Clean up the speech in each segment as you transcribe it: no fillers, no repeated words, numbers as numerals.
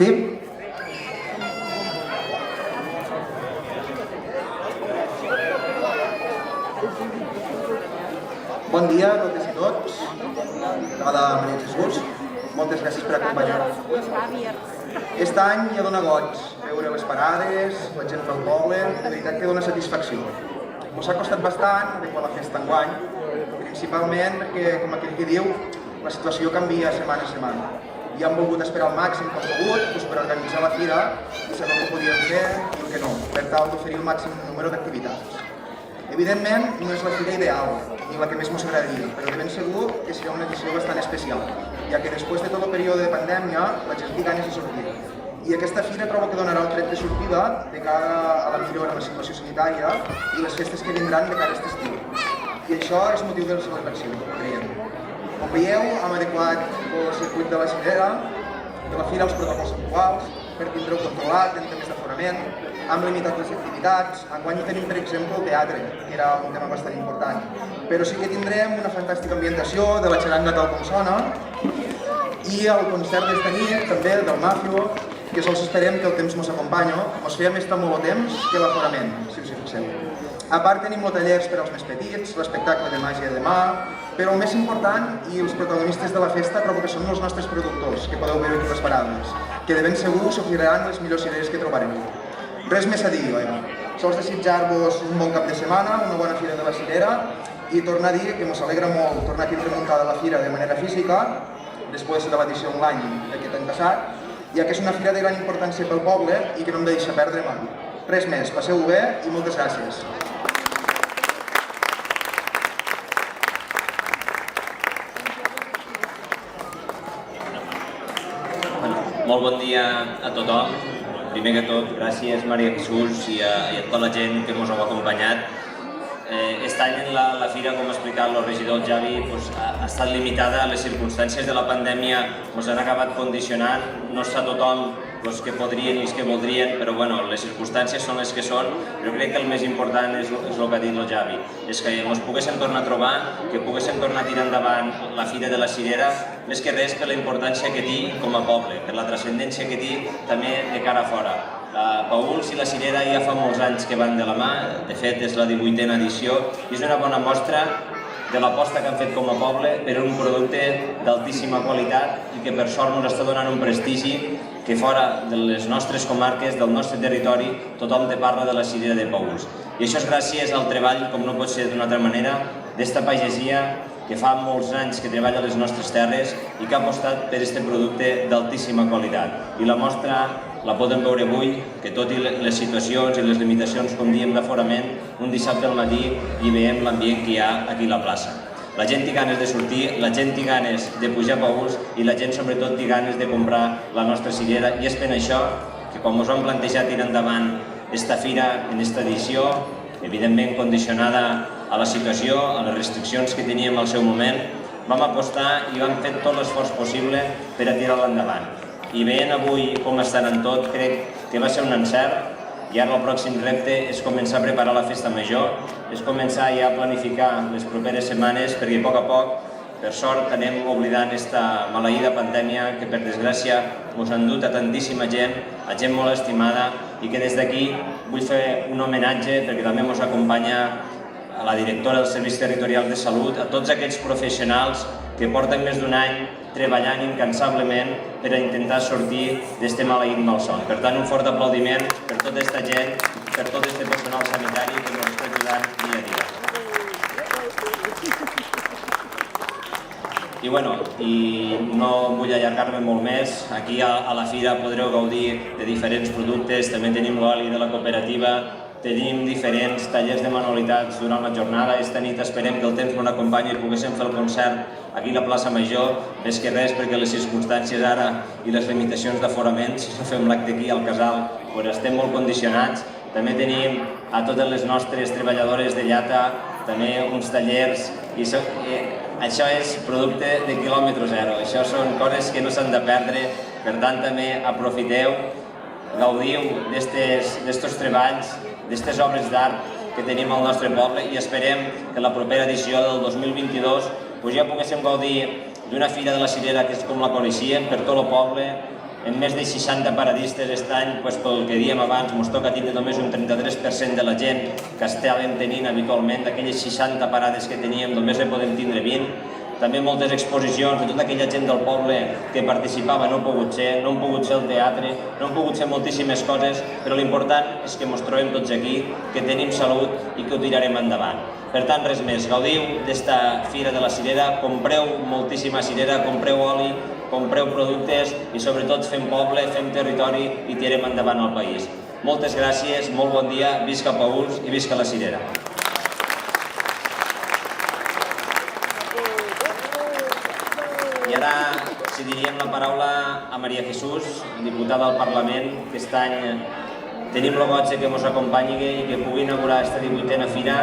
Sí? Bon dia a totes i tots. Hola, Maria Jesús. Moltes gràcies per acompanyar-nos. Aquest any ja dona goig veure les parades, la gent del poble, de veritat que dona satisfacció. Us ha costat bastant adequar la festa enguany, principalment perquè, com aquell que diu, la situació canvia setmana a setmana. I hem volgut esperar al màxim que hem pogut per organitzar la fira i saber el que podíem fer i el que no, per tal d'oferir el màxim número d'activitats. Evidentment, no és la fira ideal, ni la que més ens agradaria, però de ben segur que serà una edició bastant especial, ja que després de tot el període de pandèmia, la gent té ganes de sortir. I aquesta fira trobo que donarà un tret de sortida de cara a la millora en la situació sanitària i les festes que vindran de cara a aquest estiu. I això és motiu de la celebració, creiem. Com veieu, hem adequat el circuit de la cirera, de la fira als protocols actuals, per tindre-ho controlat en temes d'aforament, hem limitat les activitats. Enguany tenim, per exemple, el teatre, que era un tema bastant important. Però sí que tindrem una fantàstica ambientació de la xaranga tal com sona i el concert d'esta nit, també, del Mafio, que sols esperem que el temps ens acompanya. Ens feia més temor el temps que l'aforament, si us hi fixeu. A part tenim els tallers per als més petits, l'espectacle de màgia de demà, però el més important i els protagonistes de la festa trobo que són els nostres productors, que podeu veure aquí les parades, que de ben segur us oferiran les millors cireres que trobareu. Res més a dir, oi? Sols desitjar-vos un bon cap de setmana, una bona fira de la cirera i tornar a dir que ens alegra molt tornar a tindre muntada la fira de manera física després de l'edició online d'aquest any passat, ja que és una fira de gran importància pel poble i que no hem de deixar perdre mai. Res més, passeu-ho bé i moltes gràcies. Molt bon dia a tothom. Primer que tot, gràcies Maria Jesús i a tota la gent que ens heu acompanyat. Aquest any la fira, com ha explicat el regidor Javi, ha estat limitada. Les circumstàncies de la pandèmia ens han acabat condicionant. No està tothom els que podrien i els que voldrien, però les circumstàncies són les que són. Jo crec que el més important és el que ha dit el Javi, és que ens poguéssim tornar a trobar, que poguéssim tornar a tirar endavant la Fira de la Cirera, més que res per la importància que té com a poble, per la transcendència que té també de cara a fora. Pauls i la Cirera ja fa molts anys que van de la mà, de fet és la 18a edició, i és una bona mostra de l'aposta que han fet com a poble per un producte d'altíssima qualitat i que per sort ens està donant un prestigi que fora de les nostres comarques, del nostre territori, tothom te parla de la cirera de Pauls. I això és gràcies al treball, com no pot ser d'una altra manera, d'esta pagesia que fa molts anys que treballa a les nostres terres i que ha apostat per aquest producte d'altíssima qualitat. I la mostra la podem veure avui, que tot i les situacions i les limitacions, com diem, d'aforament, un dissabte al matí i veiem l'ambient que hi ha aquí a la plaça. La gent té ganes de sortir, la gent té ganes de pujar a Pauls i la gent sobretot té ganes de comprar la nostra cirera, i és per això que quan ens vam plantejar tirar endavant aquesta fira en aquesta edició, evidentment condicionada a la situació, a les restriccions que teníem al seu moment, vam apostar i vam fer tot l'esforç possible per a tirar-la endavant. I veient avui com estan en tot, crec que va ser un encert. I ara el pròxim repte és començar a preparar la festa major, és començar ja a planificar les properes setmanes, perquè a poc, per sort, anem oblidant aquesta maleïda pandèmia que, per desgràcia, ens ha endut a tantíssima gent, a gent molt estimada, i que des d'aquí vull fer un homenatge, perquè també ens acompanya a la directora del Servei Territorial de Salut, a tots aquells professionals que porten més d'un any treballant incansablement per a intentar sortir d'este maleït malson. Per tant, un fort aplaudiment per tota aquesta gent, per tot este personal sanitari que ens està ajudant dia a dia. I no vull allargar-me molt més. Aquí a la fira podreu gaudir de diferents productes, també tenim l'oli de la cooperativa, tenim diferents tallers de manualitats durant la jornada. Esta nit esperem que el temps ens acompanyi i poguéssim fer el concert aquí a la plaça Major, més que res perquè les circumstàncies ara i les limitacions d'aforament, si no fem l'acte aquí al casal, estem molt condicionats. També tenim a totes les nostres treballadores de llata, també uns tallers, i això és producte de quilòmetre zero, això són coses que no s'han de perdre, per tant també aprofiteu, gaudiu d'estos treballs, d'aquestes obres d'art que tenim al nostre poble, i esperem que la propera edició del 2022 ja poguéssim gaudir d'una Fira de la Cirera que és com la coneixíem, per tot el poble, en més de 60 paradistes aquest any, pel que dèiem abans, ens toca tindre només un 33% de la gent que estàvem tenint habitualment, d'aquelles 60 parades que teníem només ne podem tindre 20. També moltes exposicions de tota aquella gent del poble que participava no han pogut ser, no han pogut ser al teatre, no han pogut ser moltíssimes coses, però l'important és que ens trobem tots aquí, que tenim salut i que ho tirarem endavant. Per tant, res més, gaudiu d'esta Fira de la Cirera, compreu moltíssima cirera, compreu oli, compreu productes i sobretot fem poble, fem territori i tirem endavant el país. Moltes gràcies, molt bon dia, visca Paüls i visca la Cirera. I ara cediríem la paraula a Maria Jesús, diputada al Parlament, que aquest any tenim el goig que ens acompanyi i que pugui inaugurar aquesta 18a Fira,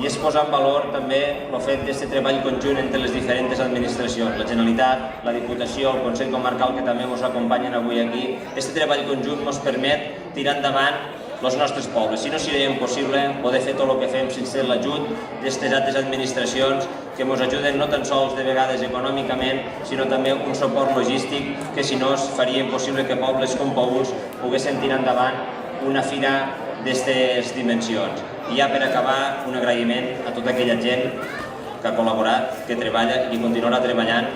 i és posar en valor també el fet d'aquest treball conjunt entre les diferents administracions, la Generalitat, la Diputació, el Consell Comarcal, que també ens acompanyen avui aquí. Aquest treball conjunt ens permet tirar endavant els nostres pobles. Si no seria impossible poder fer tot el que fem sense l'ajut d'aquestes altres administracions que ens ajuden no tan sols de vegades econòmicament, sinó també un suport logístic que si no faria impossible que pobles com Paüls poguessin tirar endavant una fira d'aquestes dimensions. I ja per acabar, un agraïment a tota aquella gent que ha col·laborat, que treballa i que continuarà treballant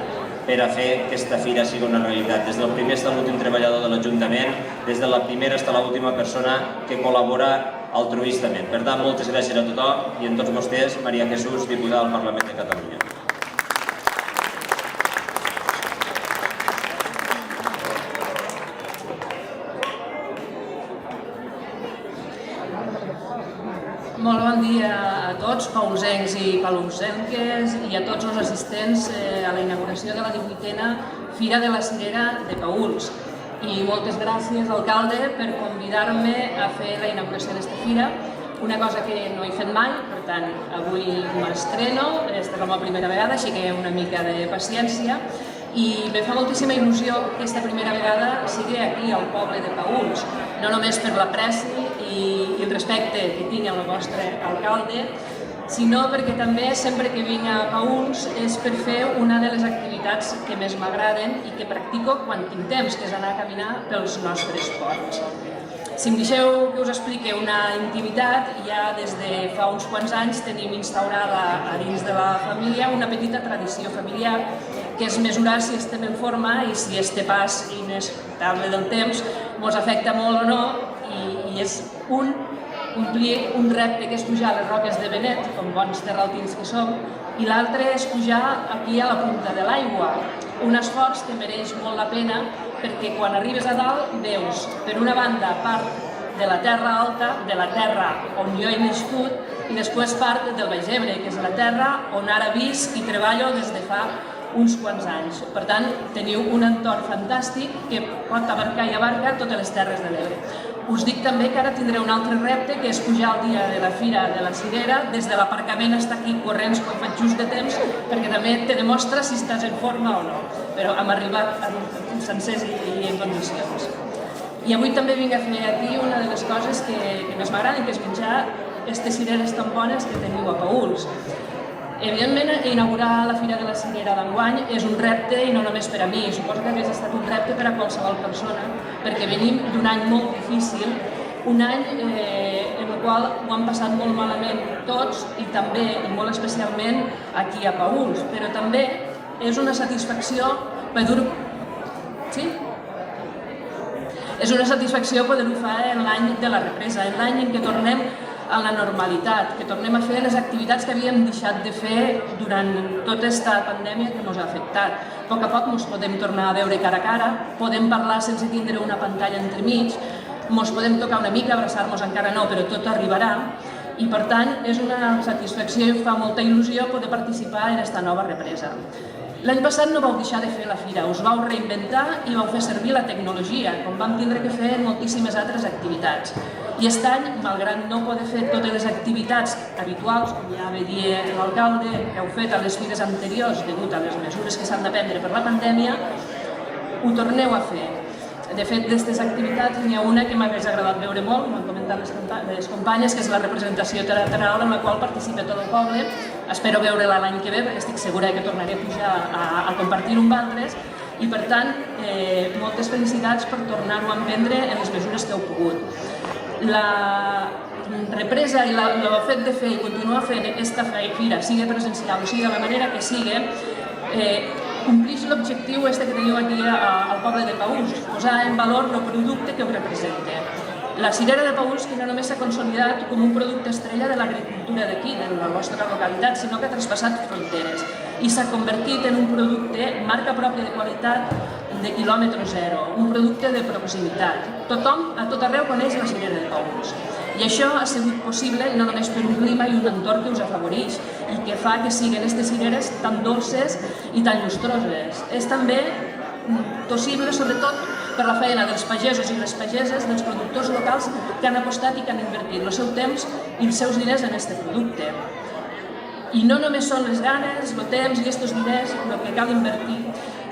per a fer que aquesta fira sigui una realitat. Des del primer fins a l'últim treballador de l'Ajuntament, des de la primera fins a l'última persona que col·labora altruistament. Per tant, moltes gràcies a tothom i a tots vostès, Maria Jesús, diputada al Parlament de Catalunya. Molt bon dia a tots, paüsencs i paüsenques, i a tots els assistents a la inauguració de la 18a Fira de la Cirera de Paüls. I moltes gràcies, alcalde, per convidar-me a fer la inauguració d'esta fira, una cosa que no he fet mai, per tant, avui m'estreno, esta és la meva primera vegada, així que una mica de paciència. I me fa moltíssima il·lusió que aquesta primera vegada sigui aquí, al poble de Paüls, no només per l'apreci i el respecte que tinc al vostre alcalde, sinó perquè també sempre que vinc a Paüls és per fer una de les activitats que més m'agraden i que practico quan tinc temps, que és anar a caminar pels nostres ports. Si em deixeu que us expliqui una intimitat, ja des de fa uns quants anys tenim instaurada a dins de la família una petita tradició familiar, que és mesurar si estem en forma i si este pas inestable del temps ens afecta molt o no, i és complir un repte que és pujar a les roques de Benet, com bons terraltins que som, i l'altre és pujar aquí a la punta de l'aigua, un esforç que mereix molt la pena perquè quan arribes a dalt veus, per una banda, part de la terra alta, de la terra on jo he nascut, i després part del Baix Ebre, que és la terra on ara visc i treballo des de fa uns quants anys. Per tant, teniu un entorn fantàstic que pot abarcar i abarca totes les terres de l'Ebre. Us dic també que ara tindré un altre repte, que és pujar el dia de la Fira de la Cirera, des de l'aparcament fins aquí corrents quan faig just de temps, perquè també te demostra si estàs en forma o no, però hem arribat sencers i en condicions. I avui també vinc a fer aquí una de les coses que més m'agrada, que és menjar aquestes cireres tan bones que teniu a Paüls. Evidentment, inaugurar la Fira de la Cirera d'enguany és un repte i no només per a mi, suposo que hauria estat un repte per a qualsevol persona, perquè venim d'un any molt difícil, un any en el qual ho han passat molt malament tots i també, i molt especialment, aquí a Paüls, però també és una satisfacció poder-ho... Sí? És una satisfacció poder-ho fer en l'any de la represa, en l'any en què tornem a la normalitat, que tornem a fer les activitats que havíem deixat de fer durant tota aquesta pandèmia que ens ha afectat. A poc ens podem tornar a veure cara a cara, podem parlar sense tindre una pantalla entremig, ens podem tocar una mica, abraçar-nos encara no, però tot arribarà, i per tant és una satisfacció i fa molta il·lusió poder participar en aquesta nova represa. L'any passat no vau deixar de fer la fira, us vau reinventar i vau fer servir la tecnologia, com vam tindre que fer moltíssimes altres activitats. I aquest any, malgrat no poder fer totes les activitats habituals, com ja va dir l'alcalde, que heu fet a les fires anteriors degut a les mesures que s'han de prendre per la pandèmia, ho torneu a fer. De fet, d'aquestes activitats n'hi ha una que m'hagués agradat veure molt, m'han comentat les companyes, que és la representació teatral en la qual participa tot el poble. Espero veure-la l'any que ve, perquè estic segura que tornaré a pujar a compartir amb altres. i per tant moltes felicitats per tornar-ho a emprendre en les mesures que heu pogut. La represa i el fet de fer i continuar fent aquesta fira, sigui presencial o sigui de la manera que sigui, complix l'objectiu que teniu aquí al poble de Paüls, posar en valor el producte que ho representa. La cirera de Paüls que no només s'ha consolidat com un producte estrella de l'agricultura d'aquí, de la nostra localitat, sinó que ha traspassat fronteres i s'ha convertit en un producte marca pròpia de qualitat de quilòmetre zero, un producte de proximitat. Tothom a tot arreu coneix la cirera de Paüls. I això ha sigut possible no només per un clima i un entorn que us afavoreix i que fa que siguin aquestes cireres tan dolces i tan llustroses. És també possible, sobretot, per la feina dels pagesos i les pageses, dels productors locals que han apostat i que han invertit el seu temps i els seus diners en aquest producte. I no només són les ganes, el temps i aquests diners el que cal invertir,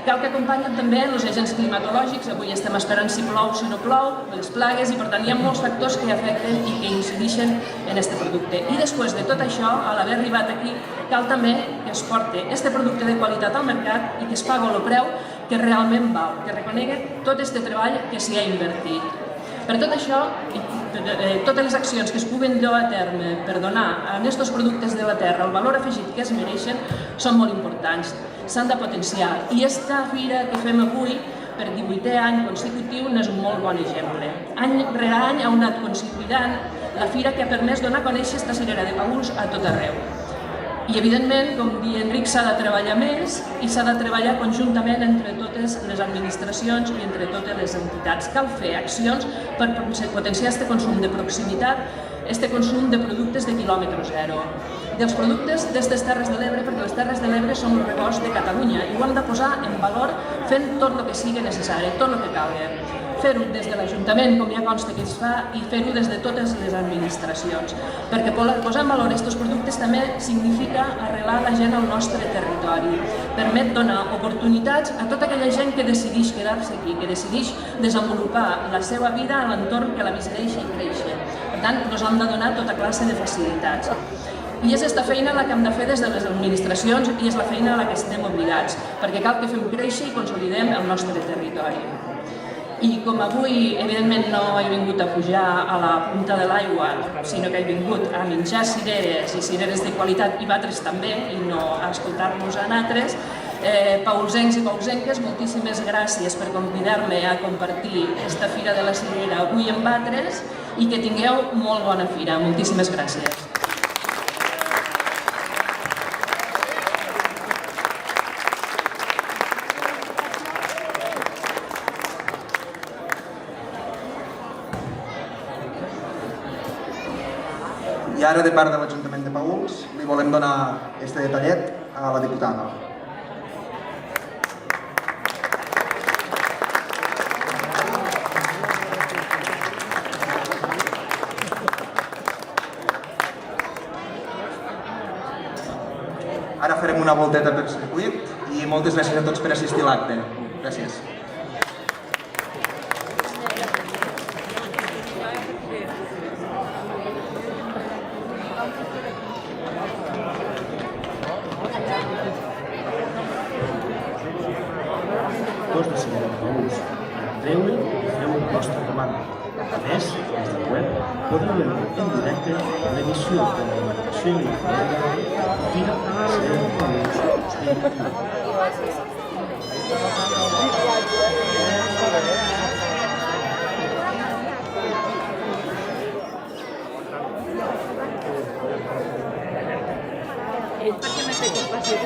cal que acompanyen també els agents climatològics. Avui estem esperant si plou, si no plou, les plagues, i per tant hi ha molts factors que afecten i que incideixen en aquest producte. I després de tot això, a l'haver arribat aquí, cal també que es porti aquest producte de qualitat al mercat i que es pagui el preu que realment val, que reconegui tot aquest treball que s'hi ha invertit. Per tot això, totes les accions que es puguen dur a terme per donar a aquests productes de la terra el valor afegit que es mereixen són molt importants, s'han de potenciar. I aquesta fira que fem avui, per 18è any consecutiu, n'és un molt bon exemple. Any rere any ha anat consolidant la fira que ha permès donar a conèixer aquesta cirera de Paüls a tot arreu. I, evidentment, com deia Enric, s'ha de treballar més i s'ha de treballar conjuntament entre totes les administracions i entre totes les entitats. Cal fer accions per potenciar aquest consum de proximitat, aquest consum de productes de quilòmetre zero, dels productes d'aquestes Terres de l'Ebre, perquè les Terres de l'Ebre són el rebost de Catalunya i ho hem de posar en valor fent tot el que sigui necessari, tot el que calgui. Fer-ho des de l'Ajuntament, com ja consta que es fa, i fer-ho des de totes les administracions. Perquè posar en valor aquests productes també significa arrelar la gent al nostre territori. Permet donar oportunitats a tota aquella gent que decideix quedar-se aquí, que decideix desenvolupar la seva vida a l'entorn que la visiteix i créixer. Per tant, ens hem de donar tota classe de facilitats. I és aquesta feina la que hem de fer des de les administracions i és la feina a la que estem obligats, perquè cal que fem créixer i consolidem el nostre territori. I com avui, evidentment, no he vingut a pujar a la punta de l'aigua, sinó que he vingut a menjar cireres i cireres de qualitat i altres també, i no a escoltar-nos a altres, paülsencs i paülsenques, moltíssimes gràcies per convidar-me a compartir aquesta Fira de la Cirera avui amb altres i que tingueu molt bona fira. Moltíssimes gràcies. I ara, de part de l'Ajuntament de Paüls, li volem donar aquest detallet a la diputada. Ara farem una volteta pel circuit i moltes gràcies a tots per assistir a l'acte. Gràcies. Dos de Cirera de Paüls. Entreu-hi i feu la vostra demanda. A més, des del web podeu veure en directe l'edició de la demarcació i la Fira de la Cirera de Paüls 2021. Perché mi fai compagnia?